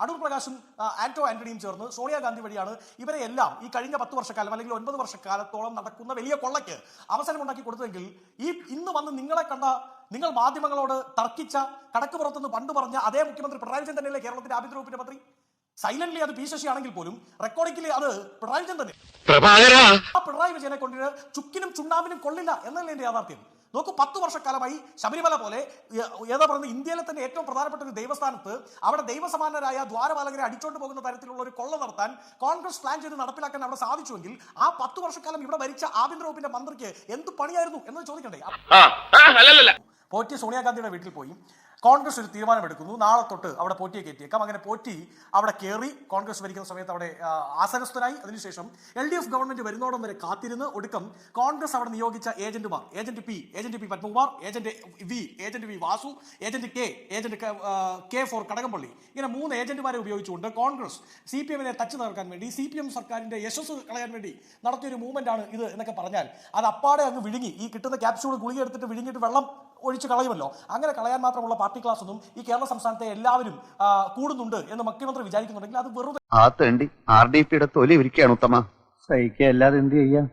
അടൂർ പ്രകാശും ആന്റോ ആന്റണിയും ചേർന്ന് സോണിയാഗാന്ധി വഴിയാണ് ഇവരെ എല്ലാം ഈ കഴിഞ്ഞ 10 വർഷക്കാലം അല്ലെങ്കിൽ 9 വർഷക്കാലത്തോളം നടക്കുന്ന വലിയ കൊള്ളയ്ക്ക് അവസരം ഉണ്ടാക്കി കൊടുത്തെങ്കിൽ ഈ ഇന്ന് വന്ന് നിങ്ങളെ കണ്ട നിങ്ങൾ മാധ്യമങ്ങളോട് തർക്കിച്ച കടക്ക് പുറത്തുനിന്ന് പണ്ട് പറഞ്ഞ അതേ മുഖ്യമന്ത്രി പിണറായി വിജയൻ തന്നെയല്ലേ കേരളത്തിന്റെ ആഭ്യന്തര വകുപ്പിന്റെ മന്ത്രി? സൈലന്റ്ലി അത് പി ശശി ആണെങ്കിൽ പോലും റെക്കോർഡിക്കലി അത് പിണറായി വിജയൻ തന്നെ. ആ പിണറായി വിജയനെ കൊണ്ട് ചുക്കിനും ചുണ്ണാമ്പിനും കൊള്ളില്ല എന്നല്ലേ എന്റെ യാഥാർത്ഥ്യം. നോക്കൂ, 10 വർഷക്കാലമായി ശബരിമല പോലെ ഏതാ പറയുന്നത് ഇന്ത്യയിലെ തന്നെ ഏറ്റവും പ്രധാനപ്പെട്ട ഒരു ദൈവസ്ഥാനത്ത് അവിടെ ദൈവസമാനരായ ദ്വാരപാലകരെ അടിച്ചോണ്ട് പോകുന്ന തരത്തിലുള്ള ഒരു കൊള്ള നടത്താൻ കോൺഗ്രസ് പ്ലാൻ ചെയ്ത് നടപ്പിലാക്കാൻ അവിടെ സാധിച്ചുവെങ്കിൽ ആ 10 വർഷക്കാലം ഇവിടെ ഭരിച്ച ആഭ്യന്തര വകുപ്പിന്റെ മന്ത്രിക്ക് എന്ത് പണിയായിരുന്നു എന്ന് ചോദിക്കണ്ടേ? പോറ്റി സോണിയാഗാന്ധിയുടെ വീട്ടിൽ പോയി കോൺഗ്രസ് ഒരു തീരുമാനമെടുക്കുന്നു, നാളെ തൊട്ട് അവിടെ പോറ്റിയെ കയറ്റിയേക്കാം. അങ്ങനെ പോറ്റി അവിടെ കയറി കോൺഗ്രസ് ഭരിക്കുന്ന സമയത്ത് അവിടെ ആസനസ്ഥനായി. അതിനുശേഷം LDF ഗവൺമെന്റ് വരുന്നോടം വരെ കാത്തിരുന്ന് ഒടുക്കം കോൺഗ്രസ് അവിടെ നിയോഗിച്ച ഏജന്റുമാർ, agent P Padmakumar, agent V Vasu, agent K four Kadakampally, ഇങ്ങനെ 3 ഏജന്റുമാരെ ഉപയോഗിച്ചുകൊണ്ട് കോൺഗ്രസ് CPM-നെ തച്ചു തകർക്കാൻ വേണ്ടി, CPM സർക്കാരിന്റെ യശസ് കളയാൻ വേണ്ടി നടത്തിയൊരു മൂവ്മെന്റ് ആണ് ഇത് എന്നൊക്കെ പറഞ്ഞാൽ അത് അപ്പാടെ അങ്ങ് വിഴുങ്ങി, ഈ കിട്ടുന്ന ക്യാപ്സ്യൂൾ ഗുളിക എടുത്തിട്ട് വിഴുങ്ങിയിട്ട് വെള്ളം ഒഴിച്ച് കളയുമല്ലോ. അങ്ങനെ കളയാൻ മാത്രമുള്ള പാർട്ടി ക്ലാസ് ഒന്നും ഈ കേരള സംസ്ഥാനത്തെ എല്ലാവരും കൂടുന്നുണ്ട് എന്ന് മുഖ്യമന്ത്രി വിചാരിക്കുന്നുണ്ടെങ്കിൽ അത് വെറുതെ. RDPയുടെ തൊലി ഇരിക്കുകയാണ് ഉത്തമ. സഹിക്കുക അല്ലാതെ എന്ത് ചെയ്യാം.